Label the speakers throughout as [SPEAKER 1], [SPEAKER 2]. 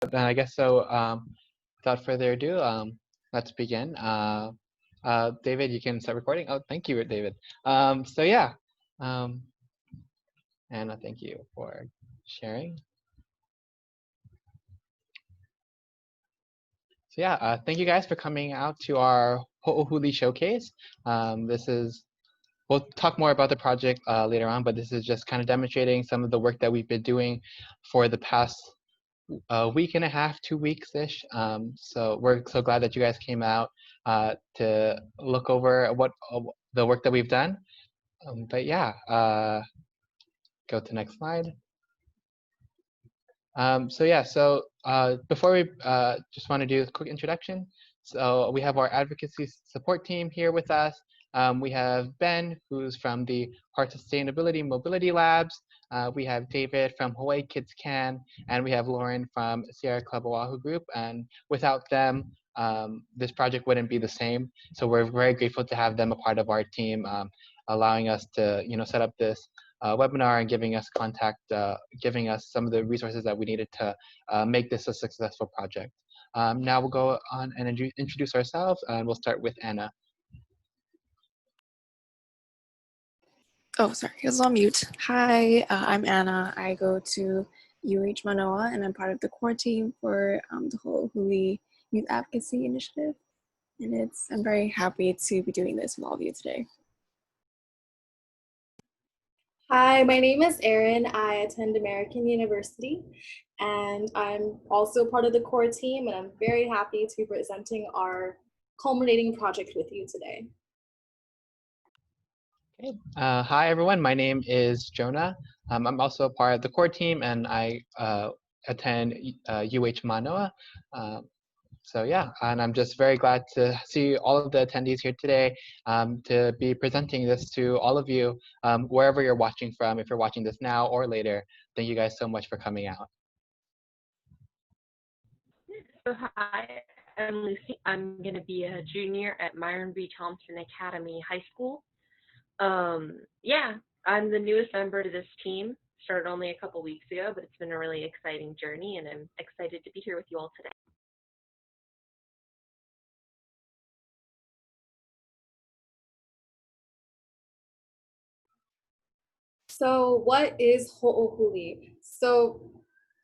[SPEAKER 1] Then I guess so. Without further ado, let's begin. David, you can start recording. Oh, thank you, David. So yeah, um, Anna, thank you for sharing. So yeah, thank you guys for coming out to our Ho'ohuli showcase. We'll talk more about the project later on, but this is just kind of demonstrating some of the work that we've been doing for the past week and a half, 2 weeks-ish. So we're so glad that you guys came out to look over what the work that we've done. But yeah, go to the next slide. Before we just want to do a quick introduction. So we have our advocacy support team here with us. We have Ben, who's from the Heart Sustainability Mobility Labs. We have David from Hawaii Kids Can, and we have Lauren from Sierra Club Oahu Group. And without them, this project wouldn't be the same. So we're very grateful to have them a part of our team, allowing us to set up this webinar and giving us giving us some of the resources that we needed to make this a successful project. Now we'll go on and introduce ourselves, and we'll start with Anna.
[SPEAKER 2] Oh, sorry, it was on mute. Hi, I'm Anna. I go to UH Manoa, and I'm part of the core team for the Ho'ohuli Youth Advocacy Initiative. And I'm very happy to be doing this with all of you today.
[SPEAKER 3] Hi, my name is Erin. I attend American University, and I'm also part of the core team, and I'm very happy to be presenting our culminating project with you today.
[SPEAKER 1] Okay. Hi, everyone. My name is Jonah. I'm also a part of the core team, and I attend UH Manoa. So yeah, and I'm just very glad to see all of the attendees here today to be presenting this to all of you, wherever you're watching from. If you're watching this now or later, thank you guys so much for coming out.
[SPEAKER 4] So hi, I'm Lucy. I'm going to be a junior at Myron B. Thompson Academy High School. Yeah, I'm the newest member to this team. Started only a couple weeks ago, but it's been a really exciting journey, and I'm excited to be here with you all today.
[SPEAKER 3] So what is Ho'ohuli? So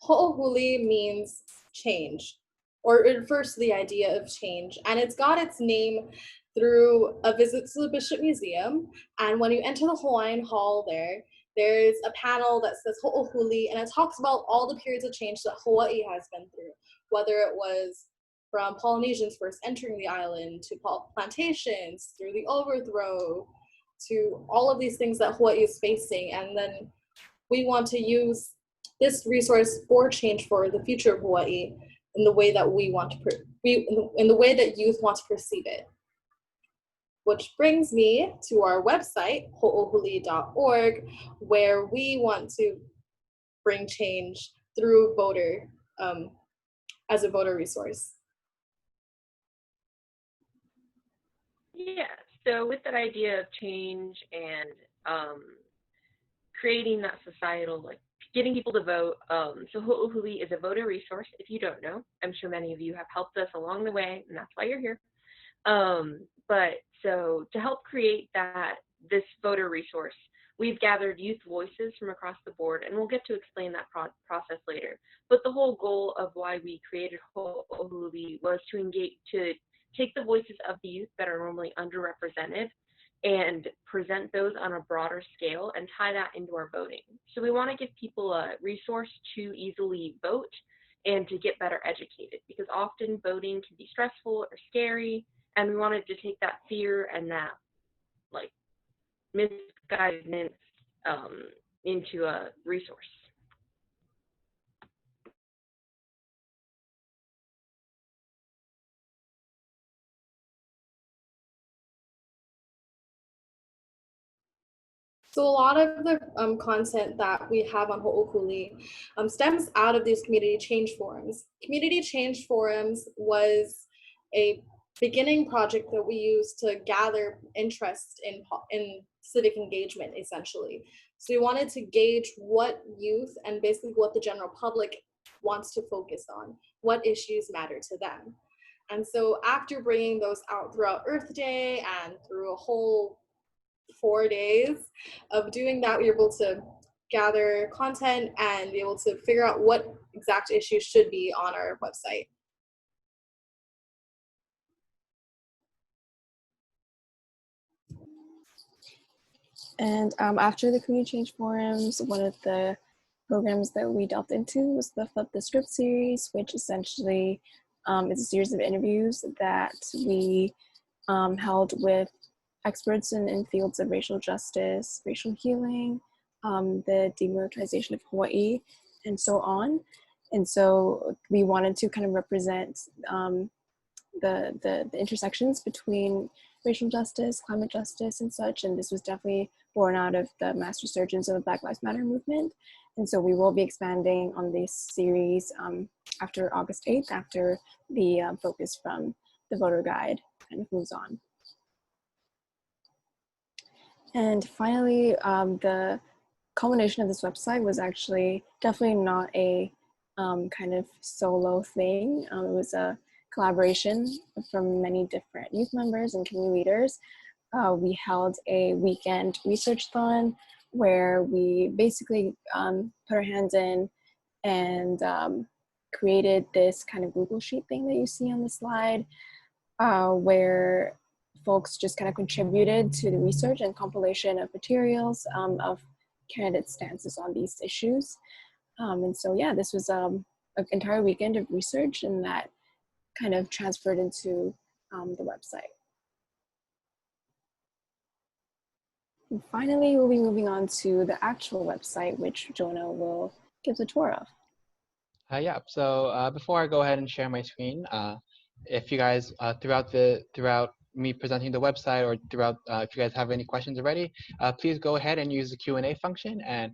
[SPEAKER 3] Ho'ohuli means change, or it refers to the idea of change, and it's got its name through a visit to the Bishop Museum. And when you enter the Hawaiian Hall there's a panel that says Ho'ohuli, and it talks about all the periods of change that Hawaii has been through, whether it was from Polynesians first entering the island, to plantations, through the overthrow, to all of these things that Hawaii is facing. And then we want to use this resource for change for the future of Hawaii in the way that we want to, in the way that youth want to perceive it. Which brings me to our website, ho'ohuli.org, where we want to bring change through voter, as a voter resource.
[SPEAKER 4] Yeah, so with that idea of change and creating that societal, like getting people to vote, so Ho'ohuli is a voter resource. If you don't know, I'm sure many of you have helped us along the way, and that's why you're here. But so to help create this voter resource, we've gathered youth voices from across the board, and we'll get to explain that process later. But the whole goal of why we created Ho'ohuli was to take the voices of the youth that are normally underrepresented and present those on a broader scale and tie that into our voting. So we want to give people a resource to easily vote and to get better educated, because often voting can be stressful or scary, and we wanted to take that fear and that like misguidance into a resource.
[SPEAKER 3] So a lot of the content that we have on Ho'ohuli stems out of these community change forums. Community change forums was a beginning project that we used to gather interest in civic engagement, essentially. So we wanted to gauge what youth and basically what the general public wants to focus on, what issues matter to them. And so after bringing those out throughout Earth Day and through a whole 4 days of doing that, we were able to gather content and be able to figure out what exact issues should be on our website.
[SPEAKER 2] And after the community change forums, one of the programs that we delved into was the Flip the Script series, which essentially is a series of interviews that we held with experts in fields of racial justice, racial healing, the demilitarization of Hawaii, and so on. And so we wanted to kind of represent the intersections between racial justice, climate justice, and such. And this was definitely born out of the mass resurgence of the Black Lives Matter movement. And so we will be expanding on this series after August 8th, after the focus from the voter guide kind of moves on. And finally, the culmination of this website was actually definitely not a kind of solo thing. It was a collaboration from many different youth members and community leaders. We held a weekend research-thon where we basically put our hands in and created this kind of Google Sheet thing that you see on the slide, where folks just kind of contributed to the research and compilation of materials of candidate stances on these issues. And so, yeah, this was an entire weekend of research, and that kind of transferred into the website. And finally, we'll be moving on to the actual website, which Jonah will give the tour of.
[SPEAKER 1] Yeah, so before I go ahead and share my screen, if you guys, throughout me presenting the website, or throughout, if you guys have any questions already, please go ahead and use the Q&A function, and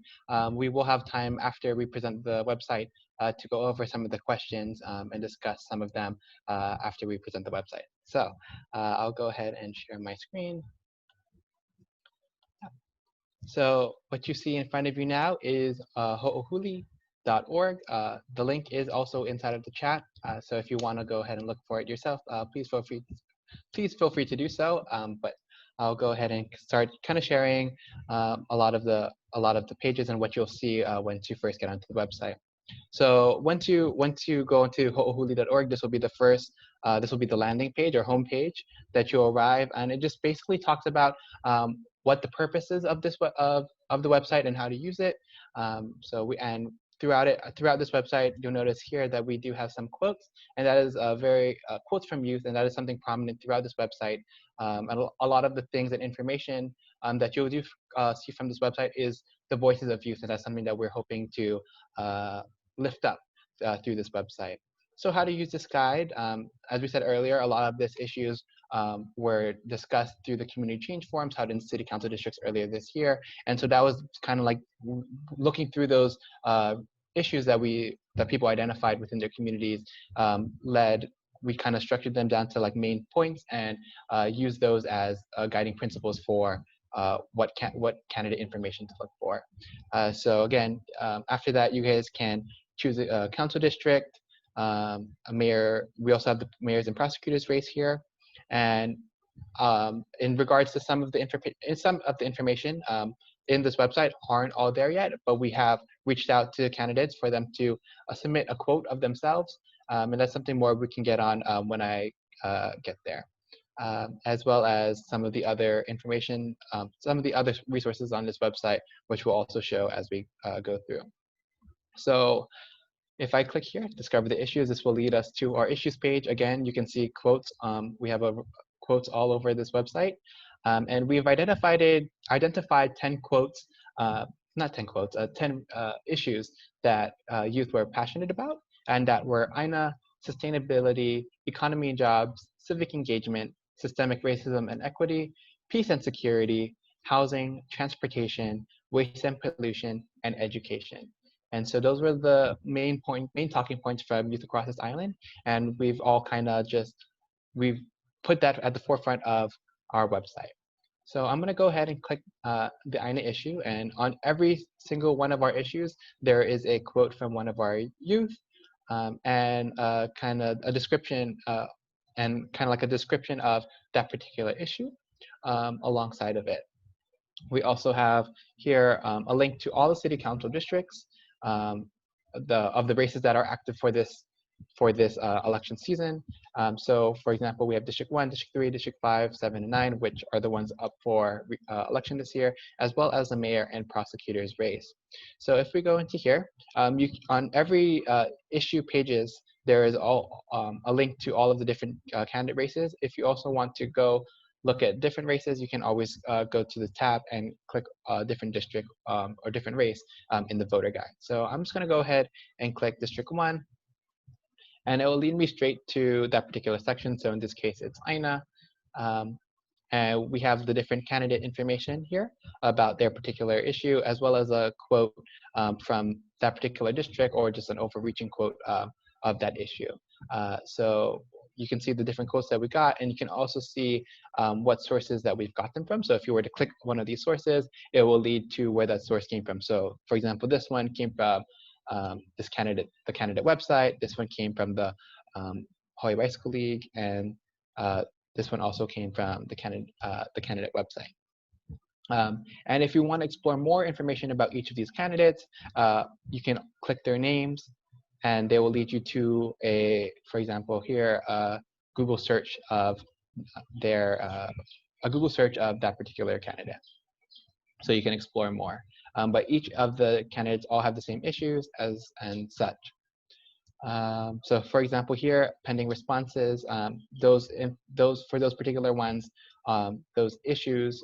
[SPEAKER 1] we will have time after we present the website to go over some of the questions and discuss some of them after we present the website. So I'll go ahead and share my screen. So what you see in front of you now is ho'ohuli.org. The link is also inside of the chat. So if you want to go ahead and look for it yourself, please feel free to do so. But I'll go ahead and start kind of sharing a lot of the pages and what you'll see once you first get onto the website. So once you go into ho'ohuli.org, this will be the first. This will be the landing page or home page that you'll arrive, and it just basically talks about what the purpose is of this of the website and how to use it. Throughout this website, you'll notice here that we do have some quotes, and that is very quotes from youth, and that is something prominent throughout this website. And a lot of the things and information that you'll see from this website is the voices of youth, and that's something that we're hoping to lift up through this website. So how to use this guide? As we said earlier, a lot of these issues were discussed through the community change forums held in city council districts earlier this year. And so that was kind of like looking through those issues that people identified within their communities we kind of structured them down to like main points and use those as guiding principles for what candidate information to look for. So again, after that, you guys can choose a council district, a mayor. We also have the mayors and prosecutors race here. And in regards to some of the information in this website aren't all there yet, but we have reached out to candidates for them to submit a quote of themselves. And that's something more we can get on when I get there. As well as some of the other information, some of the other resources on this website, which we'll also show as we go through. So if I click here, discover the issues, this will lead us to our issues page. Again, you can see quotes. We have quotes all over this website. And we've identified 10 quotes, not 10 quotes, 10 issues that youth were passionate about, and that were INA, sustainability, economy and jobs, civic engagement, systemic racism and equity, peace and security, housing, transportation, waste and pollution, and education. And so those were the main talking points from youth across this island. And we've all kind of we've put that at the forefront of our website. So I'm gonna go ahead and click the INA issue, and on every single one of our issues, there is a quote from one of our youth. and kind of a description and kind of like a description of that particular issue alongside of it. We also have here a link to all the city council districts of the races that are active for this election season. So for example, we have District 1, District 3, District 5, 7, and 9, which are the ones up for election this year, as well as the mayor and prosecutor's race. So if we go into here, on every issue pages, there is a link to all of the different candidate races. If you also want to go look at different races, you can always go to the tab and click a different district or different race in the voter guide. So I'm just going to go ahead and click District 1, and it will lead me straight to that particular section. So in this case, it's Aina. And we have the different candidate information here about their particular issue, as well as a quote from that particular district, or just an overreaching quote of that issue. So you can see the different quotes that we got, and you can also see what sources that we've got them from. So if you were to click one of these sources, it will lead to where that source came from. So for example, this one came from the candidate website. This one came from the Hawaii Bicycle League, and this one also came from the candidate website. And if you want to explore more information about each of these candidates, you can click their names, and they will lead you to for example here, a Google search of that particular candidate. So you can explore more. But each of the candidates all have the same issues and such. So for example here, pending responses, for those particular ones, those issues,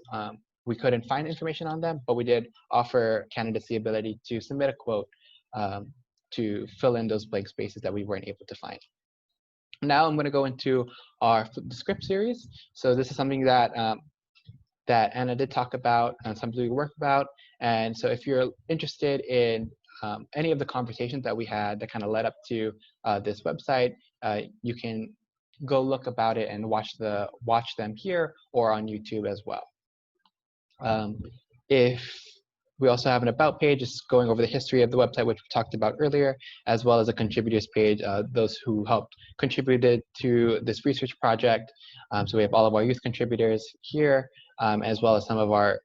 [SPEAKER 1] we couldn't find information on them, but we did offer candidates the ability to submit a quote to fill in those blank spaces that we weren't able to find. Now I'm going to go into our Flip the Script series. So this is something that that Anna did talk about and something we work about. And so if you're interested in any of the conversations that we had that kind of led up to this website, you can go look about it and watch them here or on YouTube as well. If we also have an about page, just going over the history of the website, which we talked about earlier, as well as a contributors page, those who helped contributed to this research project. So we have all of our youth contributors here, as well as some of our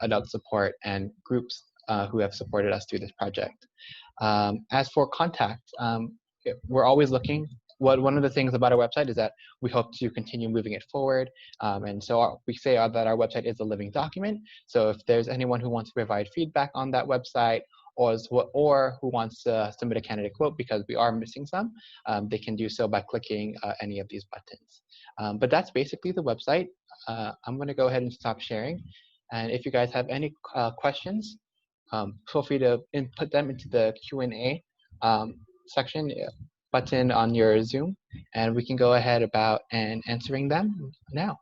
[SPEAKER 1] adult support and groups who have supported us through this project. As for contact, we're always looking. One of the things about our website is that we hope to continue moving it forward. And so we say that our website is a living document. So if there's anyone who wants to provide feedback on that website, or who wants to submit a candidate quote, because we are missing some, they can do so by clicking any of these buttons. But that's basically the website. I'm going to go ahead and stop sharing. And if you guys have any questions, feel free to input them into the Q&A section button on your Zoom, and we can go ahead about and answering them now.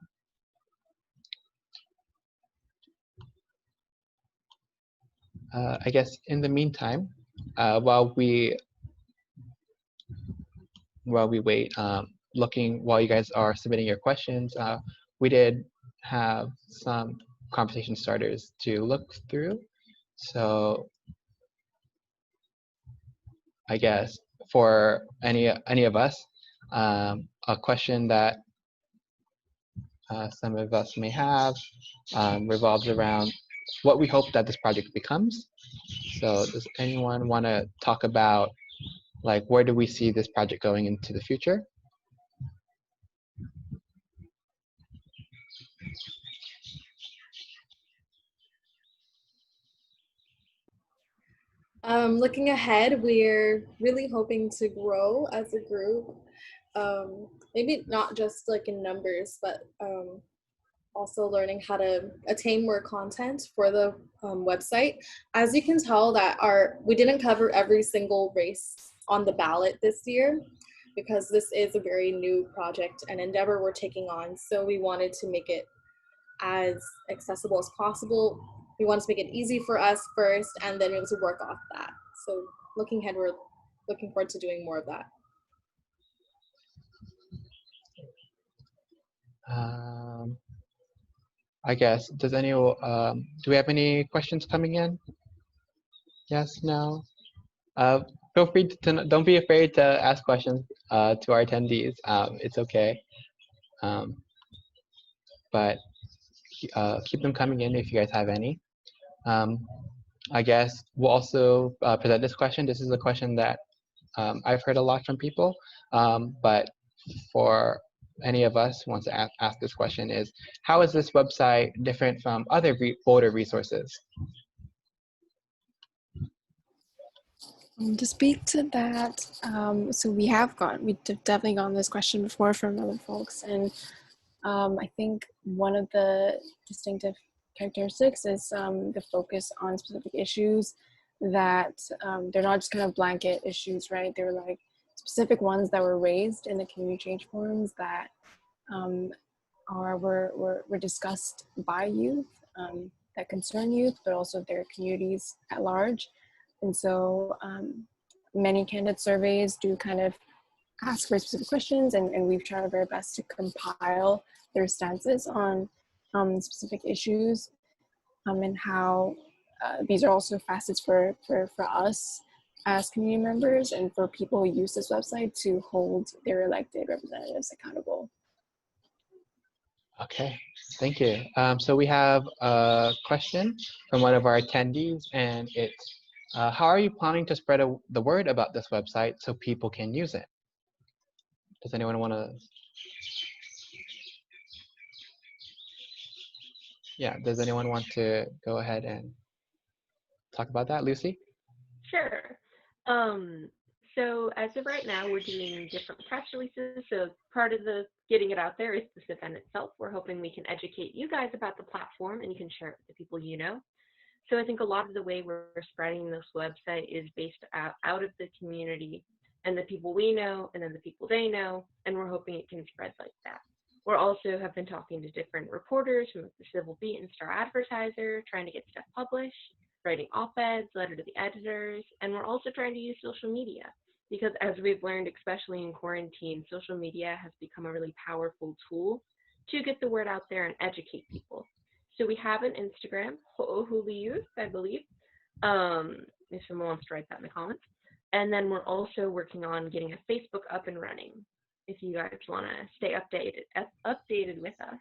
[SPEAKER 1] I guess in the meantime, while we wait, while you guys are submitting your questions, we did have some conversation starters to look through. So I guess for any of us, a question that some of us may have revolves around what we hope that this project becomes. So does anyone want to talk about, like, where do we see this project going into the future?
[SPEAKER 3] Looking ahead, we're really hoping to grow as a group. Maybe not just like in numbers, but also learning how to attain more content for the website. As you can tell, that we didn't cover every single race on the ballot this year, because this is a very new project and endeavor we're taking on. So we wanted to make it as accessible as possible. We wanted to make it easy for us first, and then we able to work off that. So looking ahead, we're looking forward to doing more of that.
[SPEAKER 1] I guess, do we have any questions coming in? Yes, no? feel free to, don't be afraid to ask questions to our attendees. It's okay. But keep them coming in if you guys have any. I guess we'll also present this question. This is a question that I've heard a lot from people, but for any of us who wants to ask this question is, how is this website different from other voter resources?
[SPEAKER 2] To speak to that, so we've definitely gotten this question before from other folks, and I think one of the distinctive characteristics is the focus on specific issues that they're not just kind of blanket issues, right? They're like specific ones that were raised in the community change forums that were discussed by youth that concern youth, but also their communities at large. And so many candidate surveys do kind of ask for specific questions, and we've tried our very best to compile their stances on specific issues and how these are also facets for us as community members and for people who use this website to hold their elected representatives accountable.
[SPEAKER 1] Okay, thank you. So we have a question from one of our attendees, and it's, how are you planning to spread the word about this website so people can use it? Does anyone want to? Yeah, does anyone want to go ahead and talk about that, Lucy?
[SPEAKER 4] Sure. So as of right now, we're doing different press releases. So part of the getting it out there is this event itself. We're hoping we can educate you guys about the platform and you can share it with the people you know. So I think a lot of the way we're spreading this website is based out of the community and the people we know and then the people they know, and we're hoping it can spread like that. We're also have been talking to different reporters from the Civil Beat and Star Advertiser, trying to get stuff published, writing op-eds, letter to the editors, and we're also trying to use social media because as we've learned, especially in quarantine, social media has become a really powerful tool to get the word out there and educate people. So we have an Instagram, Ho'ohuli Youth, I believe, if someone wants to write that in the comments. And then we're also working on getting a Facebook up and running if you guys want to stay updated with us.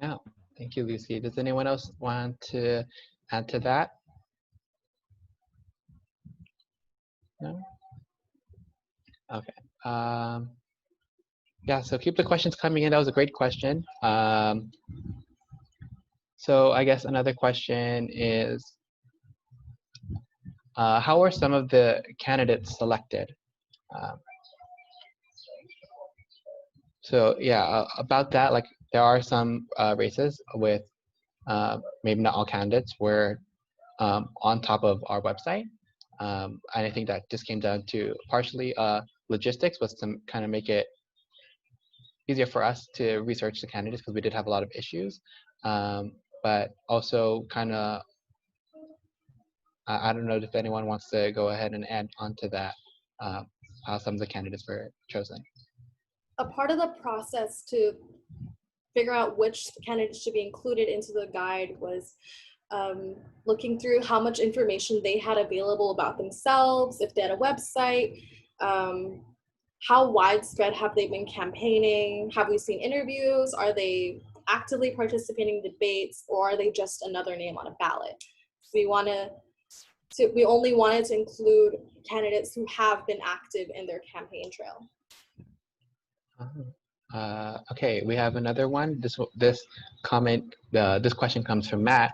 [SPEAKER 1] Yeah, thank you, Lucy. Does anyone else want to add to that? No? Okay. Yeah, so keep the questions coming in. That was a great question. So I guess another question is, how are some of the candidates selected? So yeah, about that, like there are some races with maybe not all candidates were on top of our website. And I think that just came down to partially logistics was to kind of make it easier for us to research the candidates because we did have a lot of issues. But also kind of, I don't know if anyone wants to go ahead and add on to that, how some of the candidates were chosen.
[SPEAKER 3] A part of the process to figure out which candidates should be included into the guide was looking through how much information they had available about themselves, if they had a website, how widespread have they been campaigning, have we seen interviews, are they actively participating in debates, or are they just another name on a ballot? So we only wanted to include candidates who have been active in their campaign trail.
[SPEAKER 1] Okay, we have another one. This comment, this question comes from Matt.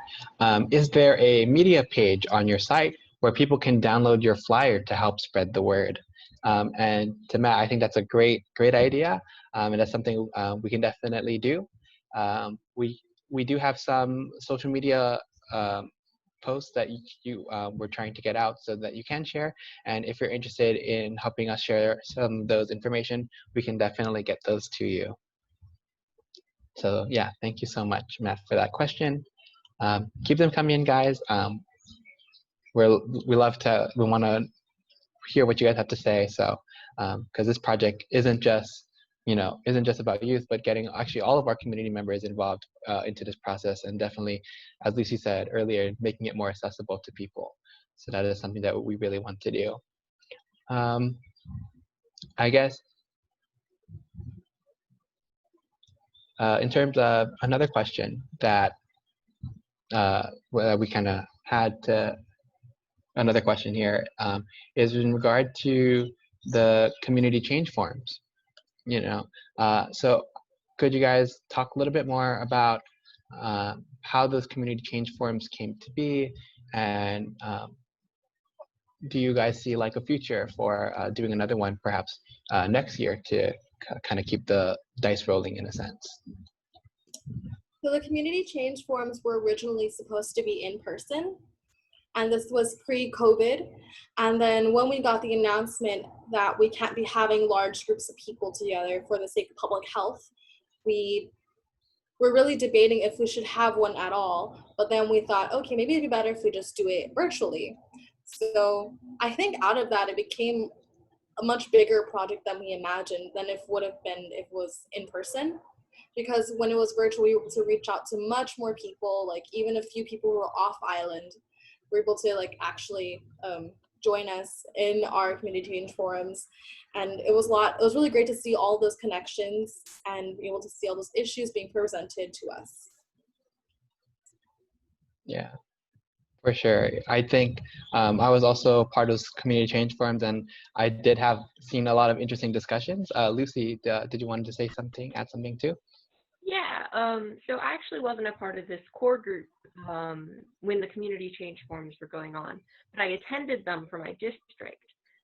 [SPEAKER 1] Is there a media page on your site where people can download your flyer to help spread the word? And to Matt, I think that's a great idea, and that's something we can definitely do. We do have some social media posts that we're trying to get out so that you can share. And if you're interested in helping us share some of those information, we can definitely get those to you. So yeah, thank you so much, Matt, for that question. Keep them coming in, guys. We want to hear what you guys have to say. So because this project isn't just about youth, but getting actually all of our community members involved into this process, and definitely, as Lucy said earlier, making it more accessible to people. So that is something that we really want to do. I guess in terms of another question that we kind of had to, another question here is in regard to the community change forums. So could you guys talk a little bit more about how those community change forums came to be, and do you guys see like a future for doing another one perhaps next year to kind of keep the dice rolling in a sense?
[SPEAKER 3] So the community change forums were originally supposed to be in person, and this was pre-COVID. And then when we got the announcement that we can't be having large groups of people together for the sake of public health, we were really debating if we should have one at all. But then we thought, okay, maybe it'd be better if we just do it virtually. So I think out of that, it became a much bigger project than we imagined than it would have been if it was in person. Because when it was virtual, we were able to reach out to much more people, like even a few people who were off island were able to like actually join us in our community change forums. And it was really great to see all those connections and be able to see all those issues being presented to us.
[SPEAKER 1] Yeah, for sure. I think I was also part of those community change forums, and I did have seen a lot of interesting discussions. Lucy, did you want to say something, add something too?
[SPEAKER 4] Yeah, so I actually wasn't a part of this core group when the community change forums were going on, but I attended them for my district.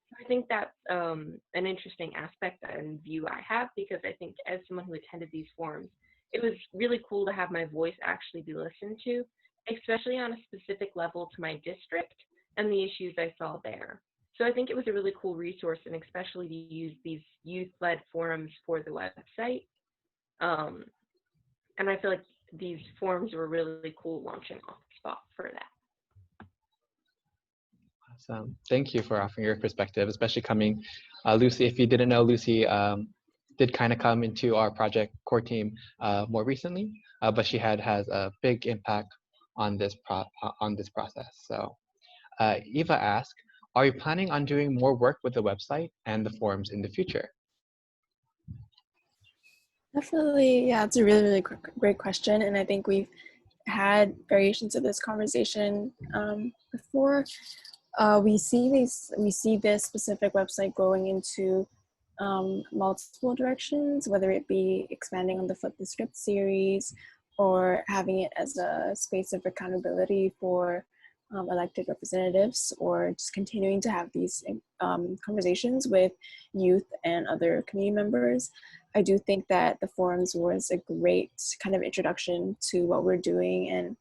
[SPEAKER 4] So I think that's an interesting aspect and view I have, because I think as someone who attended these forums, it was really cool to have my voice actually be listened to, especially on a specific level to my district and the issues I saw there. So I think it was a really cool resource, and especially to use these youth-led forums for the website. And I feel like these forums were really cool launching off spot for that.
[SPEAKER 1] Awesome. Thank you for offering your perspective, especially coming, Lucy, if you didn't know, Lucy did kind of come into our project core team more recently, but she has a big impact on this process. So Eva asked, are you planning on doing more work with the website and the forums in the future?
[SPEAKER 2] Definitely, yeah, it's a really, really great question. And I think we've had variations of this conversation before. We see this specific website going into multiple directions, whether it be expanding on the Flip the Script series or having it as a space of accountability for elected representatives, or just continuing to have these conversations with youth and other community members. I do think that the forums was a great kind of introduction to what we're doing, and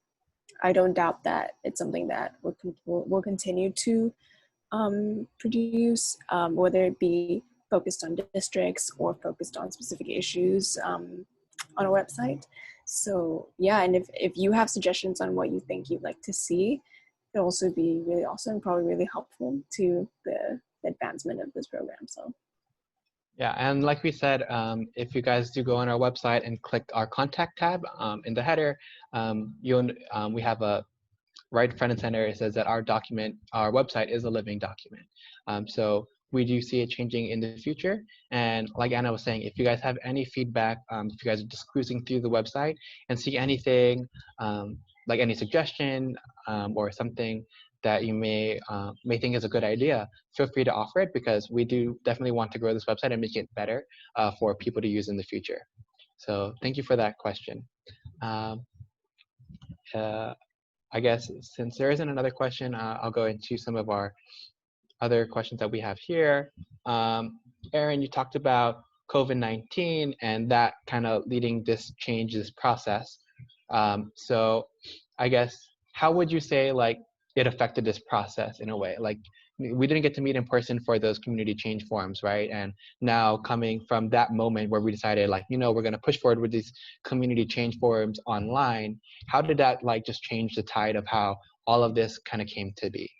[SPEAKER 2] I don't doubt that it's something that we'll continue to produce, whether it be focused on districts or focused on specific issues on a website. So yeah, and if you have suggestions on what you think you'd like to see, it'll also be really awesome and probably really helpful to the advancement of this program. So.
[SPEAKER 1] Yeah, and like we said, if you guys do go on our website and click our contact tab in the header, we have a right front and center. It says that our website is a living document. So we do see it changing in the future. And like Anna was saying, if you guys have any feedback, if you guys are just cruising through the website and see anything, like any suggestion or something that you may think is a good idea, feel free to offer it, because we do definitely want to grow this website and make it better for people to use in the future. So thank you for that question. I guess since there isn't another question, I'll go into some of our other questions that we have here. Erin, you talked about COVID-19 and that kind of leading this process. So I guess, how would you say like it affected this process in a way? Like, we didn't get to meet in person for those community change forums, right? And now coming from that moment where we decided like, we're going to push forward with these community change forums online, how did that like just change the tide of how all of this kind of came to be?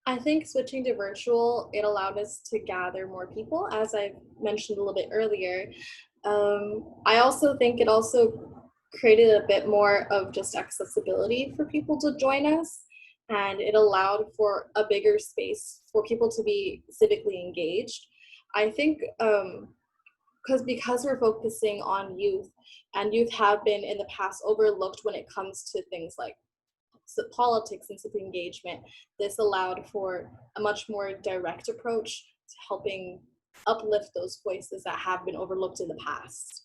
[SPEAKER 3] I think switching to virtual, it allowed us to gather more people, as I mentioned a little bit earlier. I also think it also created a bit more of just accessibility for people to join us. and it allowed for a bigger space for people to be civically engaged. I think because we're focusing on youth, and youth have been in the past overlooked when it comes to things like politics and civic engagement, this allowed for a much more direct approach to helping uplift those voices that have been overlooked in the past.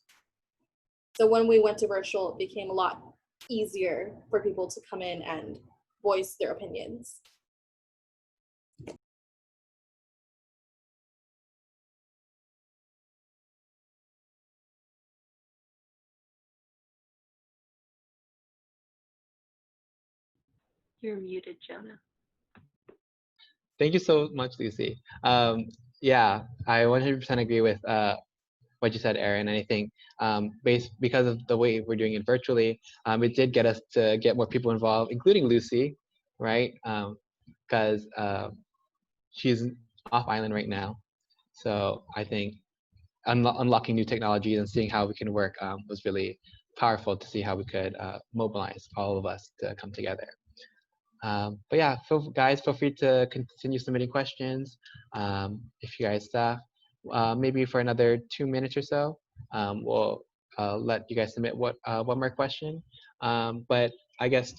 [SPEAKER 3] So when we went to virtual, it became a lot easier for people to come in and voice their opinions.
[SPEAKER 4] You're muted, Jonah.
[SPEAKER 1] Thank you so much, Lucy. Yeah, I 100% agree with what you said, Erin. And I think because of the way we're doing it virtually, it did get us to get more people involved, including Lucy, right? Because she's off island right now. So I think unlocking new technologies and seeing how we can work was really powerful to see how we could mobilize all of us to come together. But yeah, guys, feel free to continue submitting questions. If you guys maybe for another 2 minutes or so, we'll let you guys submit one more question. But I guess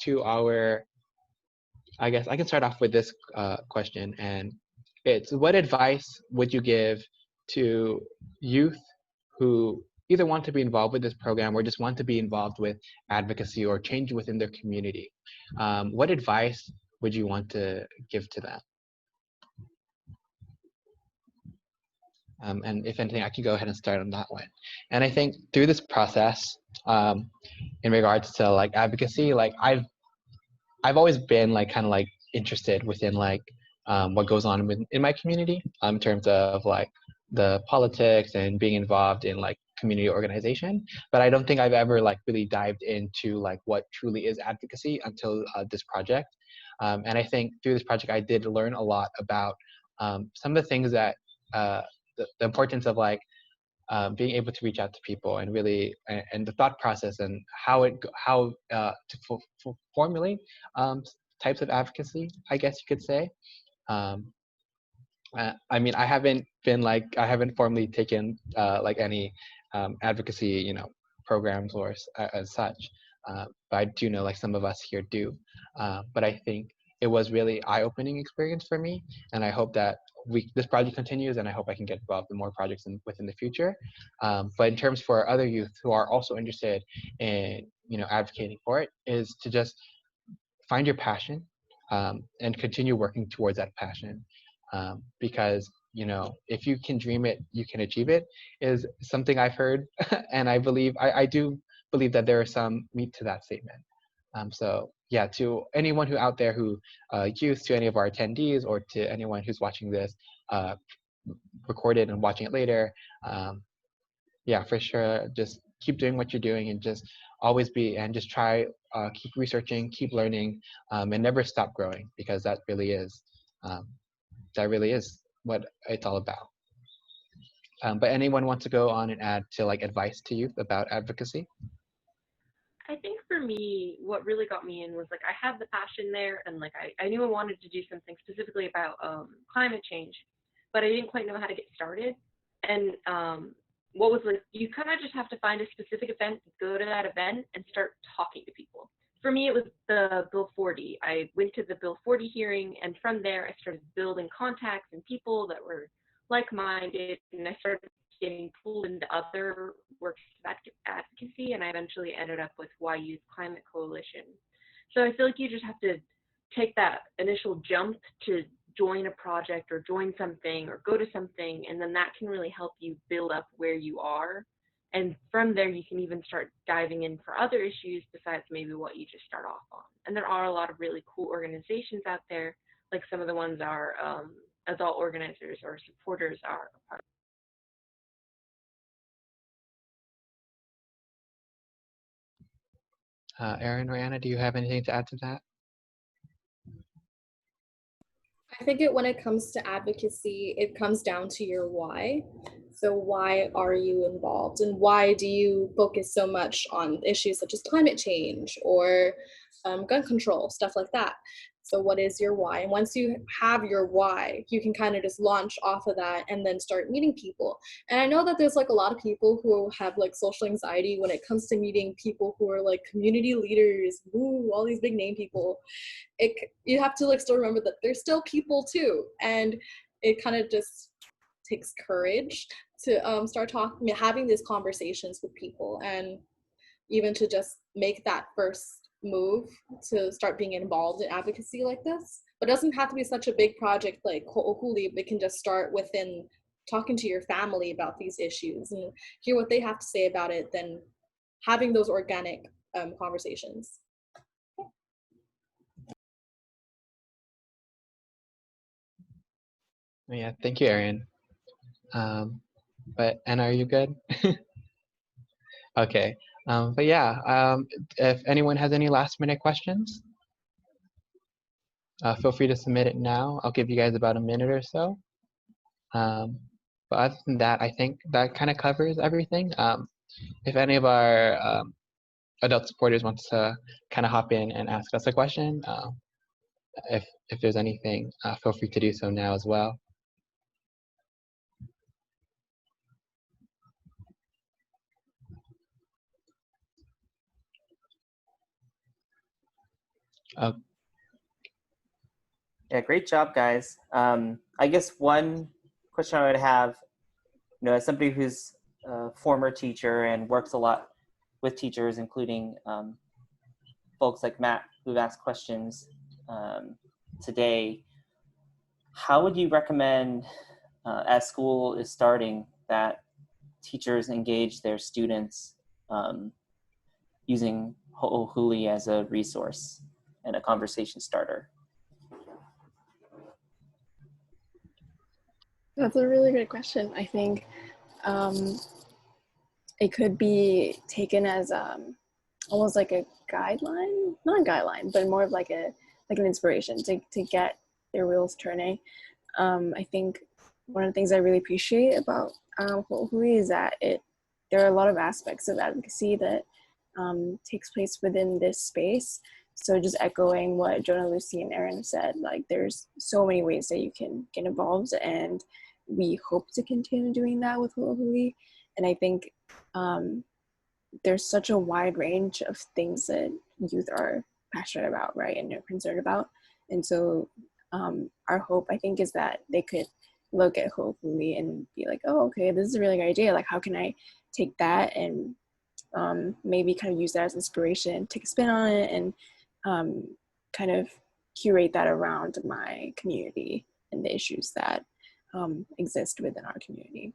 [SPEAKER 1] I guess I can start off with this question, and it's, what advice would you give to youth who either want to be involved with this program or just want to be involved with advocacy or change within their community? What advice would you want to give to them? And if anything, I can go ahead and start on that one. And I think through this process, in regards to like advocacy, like I've always been like kind of like interested within like what goes on in my community in terms of like the politics and being involved in like community organization. But I don't think I've ever like really dived into like what truly is advocacy until this project. And I think through this project, I did learn a lot about some of the things that the importance of like being able to reach out to people and really and the thought process and how to formulate types of advocacy, I guess you could say. I mean, I haven't formally taken like any advocacy, programs or as such, but I do know like some of us here do. But I think it was really eye-opening experience for me, and I hope that this project continues, and I hope I can get involved in more projects within the future. But in terms for other youth who are also interested in advocating for it, is to just find your passion and continue working towards that passion, because if you can dream it, you can achieve it, is something I've heard, and I do believe that there is some meat to that statement. So yeah, to anyone who out there who youth, to any of our attendees, or to anyone who's watching this recorded and watching it later, yeah, for sure, just keep doing what you're doing, and just always just try, keep researching, keep learning, and never stop growing, because that really is what it's all about. But anyone want to go on and add to like advice to youth about advocacy?
[SPEAKER 4] I think for me, what really got me in was like I had the passion there, and like I knew I wanted to do something specifically about climate change, but I didn't quite know how to get started. And what was like, you kind of just have to find a specific event, go to that event, and start talking to people. For me, it was the Bill 40. I went to the Bill 40 hearing, and from there, I started building contacts and people that were like-minded, and I started getting pulled into other works of advocacy, and I eventually ended up with Why Youth Climate Coalition. So I feel like you just have to take that initial jump to join a project or join something or go to something, and then that can really help you build up where you are. And from there, you can even start diving in for other issues besides maybe what you just start off on. And there are a lot of really cool organizations out there, like some of the ones our adult organizers or supporters are a part
[SPEAKER 1] of. Erin or Anna, do you have anything to add to that?
[SPEAKER 3] I think when it comes to advocacy, it comes down to your why. So why are you involved, and why do you focus so much on issues such as climate change or gun control, stuff like that? So what is your why? And once you have your why, you can kind of just launch off of that and then start meeting people. And I know that there's like a lot of people who have like social anxiety when it comes to meeting people who are like community leaders, woo, all these big name people. You have to like still remember that they're still people too. And it kind of just takes courage to start talking, having these conversations with people, and even to just make that first move to start being involved in advocacy like this. But it doesn't have to be such a big project like Ho'ohuli. It can just start within talking to your family about these issues and hear what they have to say about it, then having those organic conversations.
[SPEAKER 1] Yeah, thank you, Erin. But Anna, are you good? Okay. But yeah, if anyone has any last minute questions, feel free to submit it now. I'll give you guys about a minute or so. But other than that, I think that kind of covers everything. If any of our adult supporters wants to kind of hop in and ask us a question, if there's anything, feel free to do so now as well.
[SPEAKER 5] Yeah, great job, guys. I guess one question I would have, as somebody who's a former teacher and works a lot with teachers, including folks like Matt who've asked questions today, how would you recommend, as school is starting, that teachers engage their students using Ho'ohuli as a resource and a conversation starter?
[SPEAKER 2] That's a really good question. I think it could be taken as almost like a guideline, not a guideline, but more of like an inspiration to get their wheels turning. I think one of the things I really appreciate about Ho'ohuli is that there are a lot of aspects of advocacy that takes place within this space. So just echoing what Jonah, Lucy, and Erin said, like there's so many ways that you can get involved, and we hope to continue doing that with Ho'ohuli. And I think there's such a wide range of things that youth are passionate about, right, and are concerned about. And so our hope, I think, is that they could look at Ho'ohuli and be like, oh, okay, this is a really good idea. Like, how can I take that and maybe kind of use that as inspiration, take a spin on it, and kind of curate that around my community and the issues that exist within our community.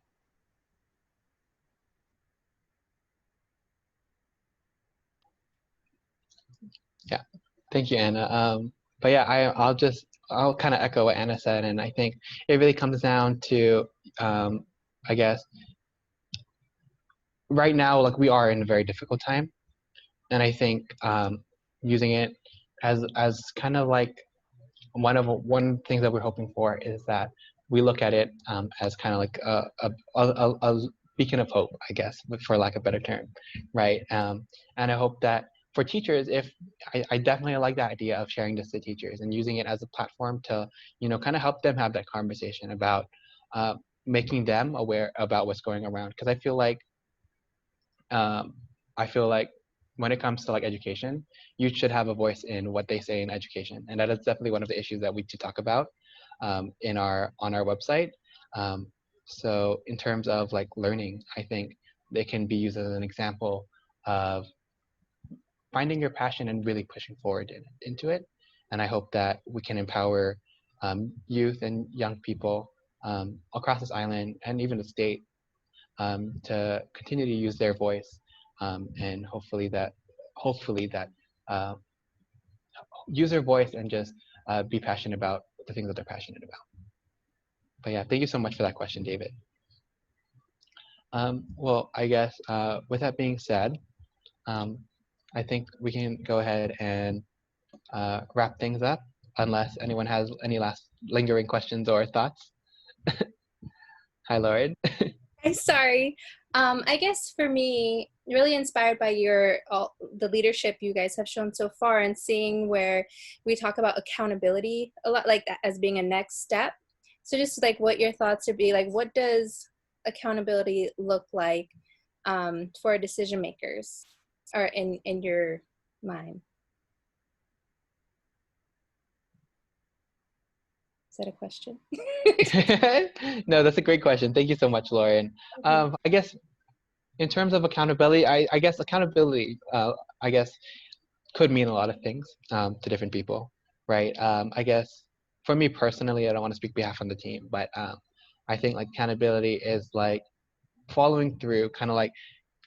[SPEAKER 1] Yeah, thank you, Anna. But yeah, I'll kind of echo what Anna said, and I think it really comes down to, I guess, right now, like we are in a very difficult time, and I think using it as kind of like one thing that we're hoping for is that we look at it as kind of like a beacon of hope, I guess, for lack of a better term, right? And I hope that for teachers, if I definitely like the idea of sharing this to teachers and using it as a platform to, kind of help them have that conversation about making them aware about what's going around. Because I feel like when it comes to like education, you should have a voice in what they say in education, and that is definitely one of the issues that we should talk about on our website. So in terms of like learning, I think they can be used as an example of finding your passion and really pushing forward into it. And I hope that we can empower youth and young people across this island and even the state to continue to use their voice, and hopefully that use their voice and just be passionate about the things that they're passionate about. But yeah, thank you so much for that question, David. Well, I guess with that being said, I think we can go ahead and wrap things up, unless anyone has any last lingering questions or thoughts. Hi, Lauren.
[SPEAKER 6] I'm sorry. I guess for me, really inspired by the leadership you guys have shown so far, and seeing where we talk about accountability a lot, like that as being a next step. So just like what your thoughts would be, like what does accountability look like for decision makers, or in your mind? Is that a question?
[SPEAKER 1] No, that's a great question. Thank you so much, Lauren. I guess in terms of accountability, I guess accountability, I guess, could mean a lot of things to different people, right? I guess for me personally, I don't want to speak behalf on the team, but I think like accountability is like following through, kind of like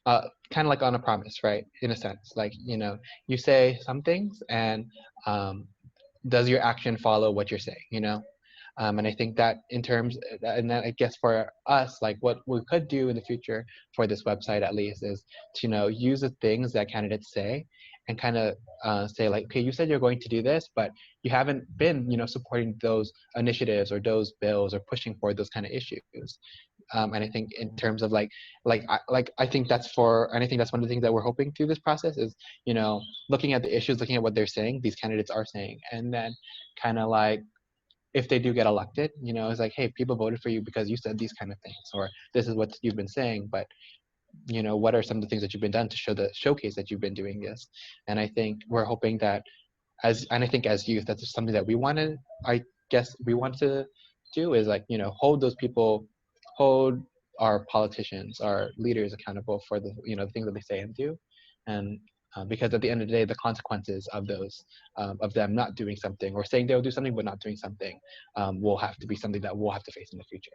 [SPEAKER 1] on a promise, right? In a sense, like you say some things, and does your action follow what you're saying? And I think that in terms, and that I guess for us, like what we could do in the future for this website at least is to use the things that candidates say, and kind of say like, okay, you said you're going to do this, but you haven't been supporting those initiatives or those bills or pushing for those kind of issues. And I think in terms of I think that's and I think that's one of the things that we're hoping through this process is looking at the issues, looking at what they're saying, these candidates are saying, and then kind of like, if they do get elected, it's like, hey, people voted for you because you said these kind of things, or this is what you've been saying, but what are some of the things that you've been done to showcase that you've been doing this? And I think we're hoping that and I think as youth, that's something that we want to do is like, hold our politicians, our leaders accountable for the, the things that they say and do. And because at the end of the day, the consequences of those, of them not doing something or saying they'll do something but not doing something, will have to be something that we'll have to face in the future.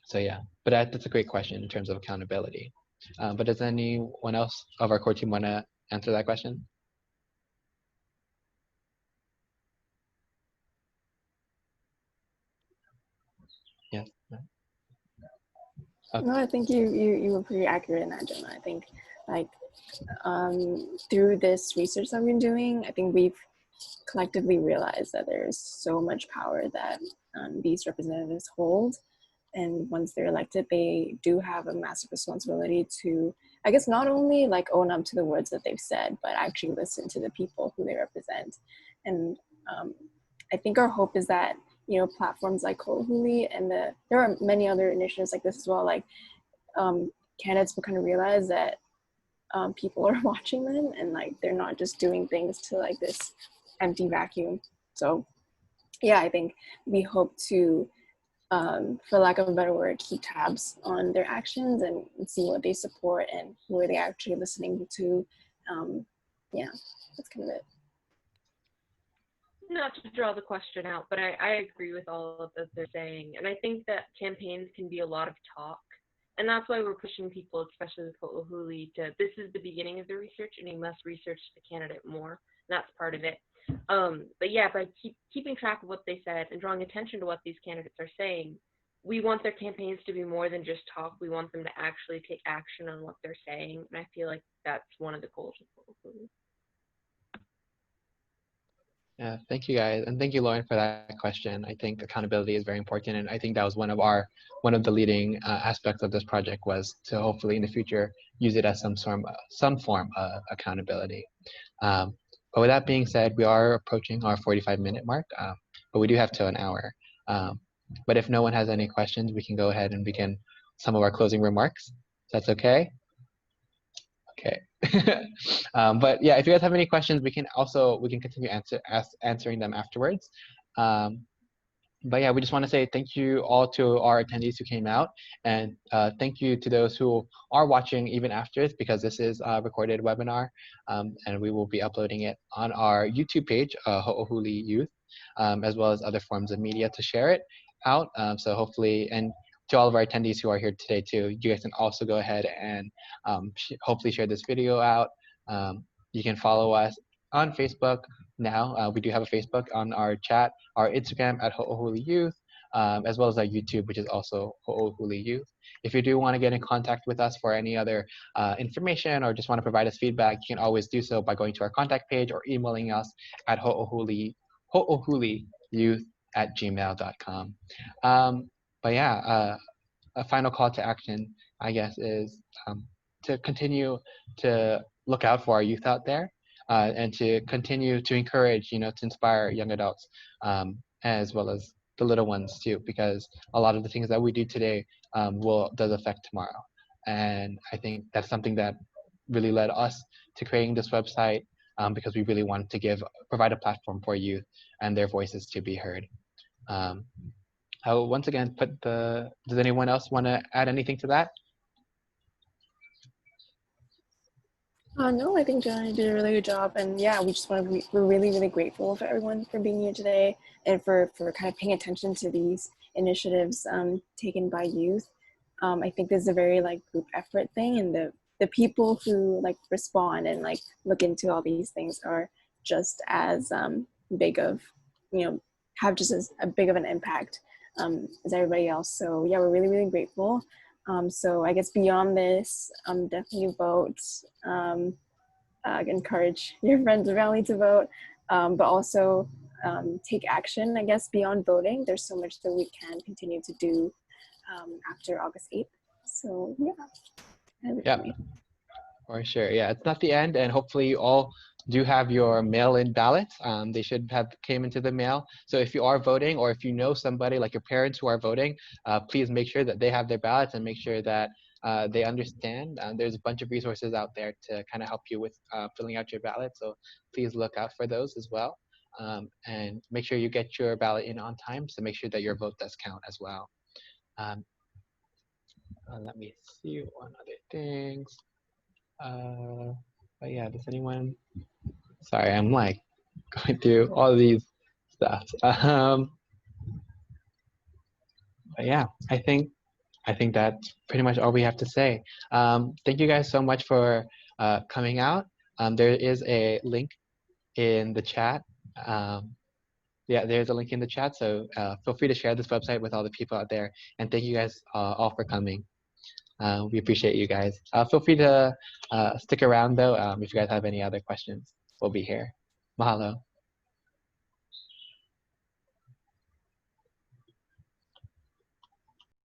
[SPEAKER 1] So yeah, but that's a great question in terms of accountability. But does anyone else of our core team want to answer that question? Yes.
[SPEAKER 2] No, I think you were pretty accurate in that, Gemma. I think like through this research that we've been doing, I think we've collectively realized that there's so much power that these representatives hold. And once they're elected, they do have a massive responsibility to, I guess, not only like own up to the words that they've said, but actually listen to the people who they represent. And I think our hope is that, platforms like Ho'ohuli and there are many other initiatives like this as well, like candidates will kind of realize that people are watching them, and like they're not just doing things to like this empty vacuum. So yeah, I think we hope to, for lack of a better word, keep tabs on their actions and see what they support and who are they actually listening to. Yeah, that's kind of it.
[SPEAKER 4] Not to draw the question out, but I agree with all of that they're saying. And I think that campaigns can be a lot of talk. And that's why we're pushing people, especially with Ho'ohuli, this is the beginning of the research, and you must research the candidate more. That's part of it. But yeah, by keeping track of what they said and drawing attention to what these candidates are saying, we want their campaigns to be more than just talk. We want them to actually take action on what they're saying. And I feel like that's one of the goals of Ho'ohuli.
[SPEAKER 1] Yeah, thank you guys, and thank you, Lauren, for that question. I think accountability is very important, and I think that was one of the leading aspects of this project, was to hopefully in the future use it as some form of accountability. But with that being said, we are approaching our 45-minute mark, but we do have till an hour. But if no one has any questions, we can go ahead and begin some of our closing remarks. That's okay. Okay. But yeah, if you guys have any questions, we can continue answering them afterwards. But yeah, we just want to say thank you all to our attendees who came out, and thank you to those who are watching even after this, because this is a recorded webinar, and we will be uploading it on our YouTube page, Ho'ohuli Youth, as well as other forms of media to share it out. So hopefully, and to all of our attendees who are here today too, you guys can also go ahead and hopefully share this video out. You can follow us on Facebook now. We do have a Facebook on our chat, our Instagram at Ho'ohuli Youth, as well as our YouTube, which is also Ho'ohuli Youth. If you do want to get in contact with us for any other information, or just want to provide us feedback, you can always do so by going to our contact page or emailing us at ho'ohuliyouth@gmail.com. But yeah, a final call to action, I guess, is to continue to look out for our youth out there, and to continue to encourage, to inspire young adults, as well as the little ones too, because a lot of the things that we do today does affect tomorrow. And I think that's something that really led us to creating this website, because we really wanted to provide a platform for youth and their voices to be heard. I will once again does anyone else want to add anything to that?
[SPEAKER 2] No, I think Joanna did a really good job, and yeah, we're really, really grateful for everyone for being here today and for kind of paying attention to these initiatives taken by youth. I think this is a very group effort thing, and the people who respond and look into all these things are just as big of, have just as a big of an impact as everybody else. So yeah, we're really, really grateful. So I guess beyond this, definitely vote, encourage your friends and family to vote, but also take action. I guess beyond voting, there's so much that we can continue to do after August 8th. So yeah.
[SPEAKER 1] Yeah, for sure. Yeah, it's not the end, and hopefully you all do have your mail-in ballots. They should have came into the mail. So if you are voting, or if you know somebody like your parents who are voting, please make sure that they have their ballots, and make sure that they understand. There's a bunch of resources out there to kind of help you with filling out your ballot. So please look out for those as well. And make sure you get your ballot in on time, so make sure that your vote does count as well. Let me see one other things. But yeah, does anyone? Sorry, I'm going through all these stuff. But yeah, I think that's pretty much all we have to say. Thank you guys so much for coming out. There is a link in the chat. Yeah, there's a link in the chat. So feel free to share this website with all the people out there. And thank you guys all for coming. We appreciate you guys. Feel free to stick around though. If you guys have any other questions, we'll be here. Mahalo.